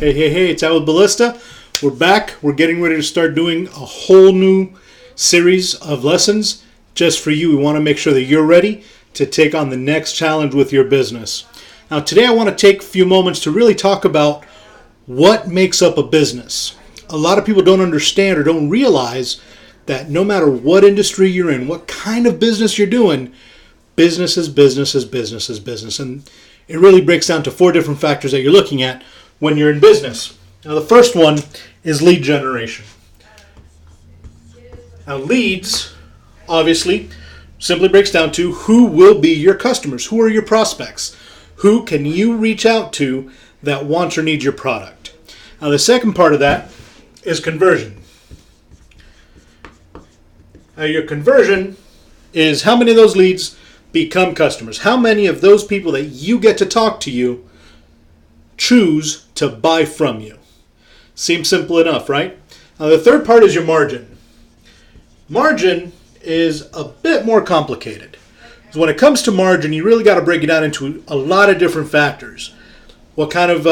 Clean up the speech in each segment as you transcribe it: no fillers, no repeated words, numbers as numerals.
Hey, it's Al with Ballista. We're back. We're getting ready to start doing a whole new series of lessons just for you. We want to make sure that you're ready to take on the next challenge with your business. Now, today I want to take a few moments to really talk about what makes up a business. A lot of people don't understand or don't realize that no matter what industry you're in, what kind of business you're doing, business is business is business is business. And it really breaks down to 4 different factors that you're looking at when you're in business. Now, the first one is lead generation. Now, leads, obviously, simply breaks down to who will be your customers, who are your prospects, who can you reach out to that wants or needs your product. Now, the second part of that is conversion. Now, your conversion is how many of those leads become customers. How many of those people that you get to talk to you choose to buy from you? Seems simple enough, right? Now, the third part is your margin. Margin is a bit more complicated. So when it comes to margin, you really got to break it down into a lot of different factors. What kind of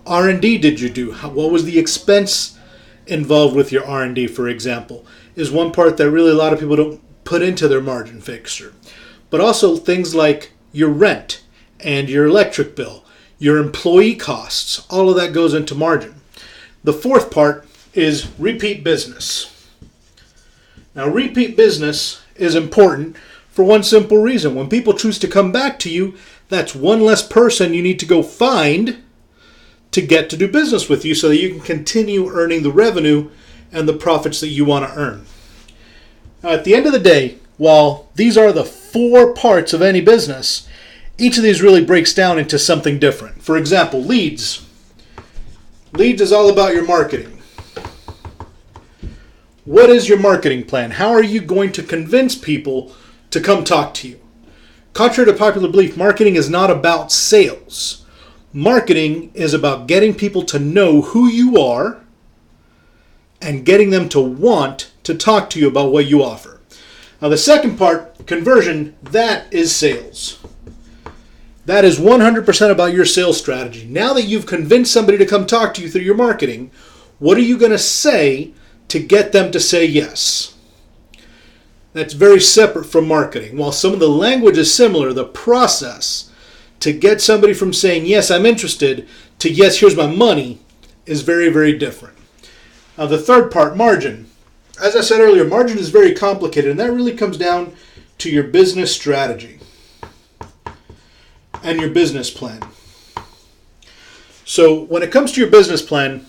R&D did you do? What was the expense involved with your R&D, for example, is one part that really a lot of people don't put into their margin fixture. But also things like your rent and your electric bill, your employee costs, all of that goes into margin. The fourth part is repeat business. Now, repeat business is important for one simple reason. When people choose to come back to you, that's one less person you need to go find to get to do business with you so that you can continue earning the revenue and the profits that you want to earn. Now, at the end of the day, while these are the 4 parts of any business, each of these really breaks down into something different. For example, leads. Leads is all about your marketing. What is your marketing plan? How are you going to convince people to come talk to you? Contrary to popular belief, marketing is not about sales. Marketing is about getting people to know who you are and getting them to want to talk to you about what you offer. Now, the second part, conversion, that is sales. That is 100% about your sales strategy. Now that you've convinced somebody to come talk to you through your marketing, what are you going to say to get them to say yes? That's very separate from marketing. While some of the language is similar, the process to get somebody from saying, yes, I'm interested, to yes, here's my money, is very, very different. Now, the third part, margin. As I said earlier, margin is very complicated, and that really comes down to your business strategy and your business plan. So when it comes to your business plan,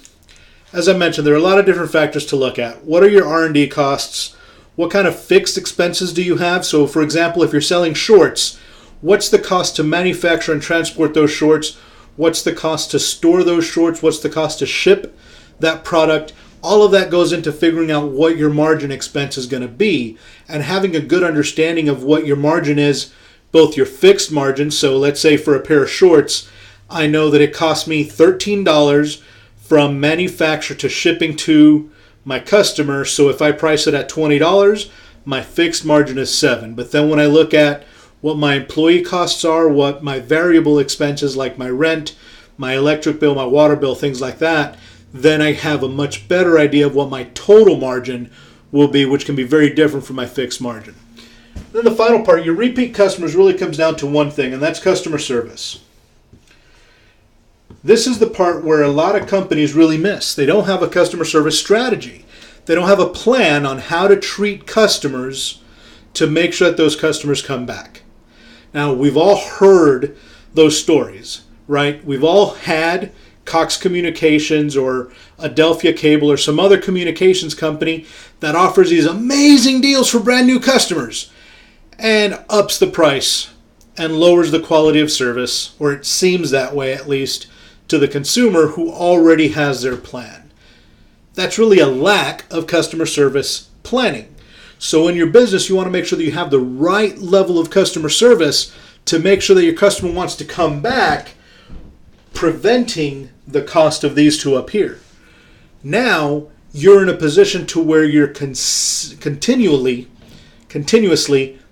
as I mentioned, there are a lot of different factors to look at. What are your R&D costs? What kind of fixed expenses do you have? So for example, if you're selling shorts, what's the cost to manufacture and transport those shorts? What's the cost to store those shorts? What's the cost to ship that product? All of that goes into figuring out what your margin expense is going to be and having a good understanding of what your margin is, both your fixed margin. So let's say for a pair of shorts, I know that it costs me $13 from manufacture to shipping to my customer. So if I price it at $20, my fixed margin is $7. But then when I look at what my employee costs are, what my variable expenses like my rent, my electric bill, my water bill, things like that, then I have a much better idea of what my total margin will be, which can be very different from my fixed margin. Then the final part, your repeat customers, really comes down to one thing, and that's customer service. This is the part where a lot of companies really miss. They don't have a customer service strategy. They don't have a plan on how to treat customers to make sure that those customers come back. Now, we've all heard those stories, right? We've all had Cox Communications or Adelphia Cable or some other communications company that offers these amazing deals for brand new customers and ups the price and lowers the quality of service, or it seems that way at least, to the consumer who already has their plan. That's really a lack of customer service planning. So in your business, you want to make sure that you have the right level of customer service to make sure that your customer wants to come back, preventing the cost of these to appear. Now, you're in a position to where you're continuously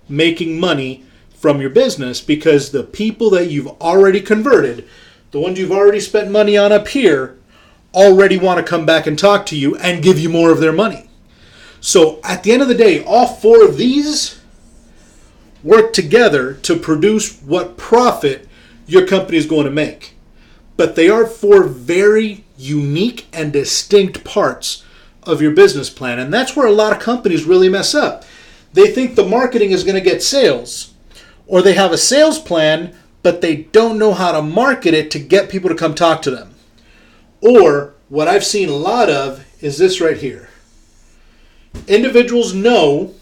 making money from your business because the people that you've already converted, the ones you've already spent money on up here, already want to come back and talk to you and give you more of their money. So at the end of the day, all four of these work together to produce what profit your company is going to make. But they are four very unique and distinct parts of your business plan. And that's where a lot of companies really mess up. They think the marketing is going to get sales, or they have a sales plan, but they don't know how to market it to get people to come talk to them. Or what I've seen a lot of is this right here. Individuals know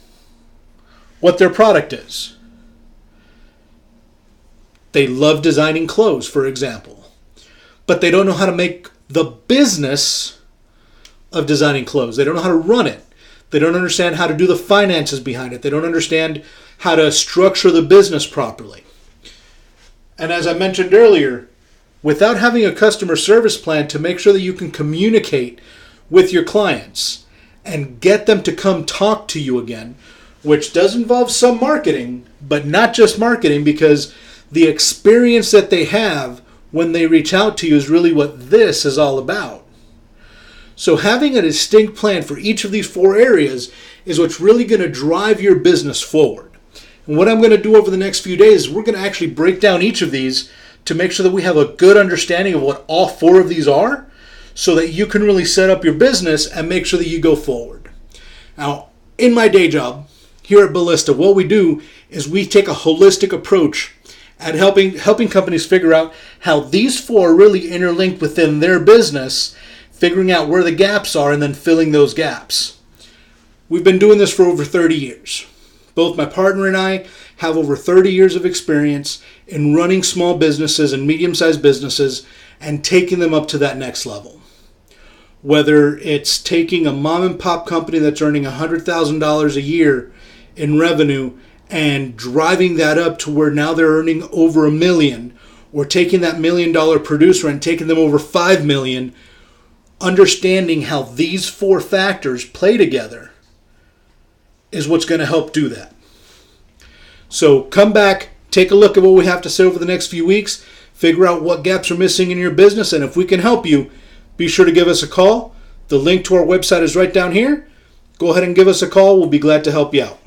what their product is. They love designing clothes, for example, but they don't know how to make the business of designing clothes. They don't know how to run it. They don't understand how to do the finances behind it. They don't understand how to structure the business properly. And as I mentioned earlier, without having a customer service plan to make sure that you can communicate with your clients and get them to come talk to you again, which does involve some marketing, but not just marketing, because the experience that they have when they reach out to you is really what this is all about. So having a distinct plan for each of these four areas is what's really going to drive your business forward. And what I'm going to do over the next few days is we're going to actually break down each of these to make sure that we have a good understanding of what all four of these are, so that you can really set up your business and make sure that you go forward. Now, in my day job here at Ballista, what we do is we take a holistic approach at helping companies figure out how these four are really interlinked within their business, figuring out where the gaps are and then filling those gaps. We've been doing this for over 30 years. Both my partner and I have over 30 years of experience in running small businesses and medium-sized businesses and taking them up to that next level. Whether it's taking a mom-and-pop company that's earning $100,000 a year in revenue and driving that up to where now they're earning over $1 million, or taking that $1 million producer and taking them over $5 million, understanding how these four factors play together is what's going to help do that. So come back, take a look at what we have to say over the next few weeks, figure out what gaps are missing in your business, and if we can help you, be sure to give us a call. The link to our website is right down here. Go ahead and give us a call. We'll be glad to help you out.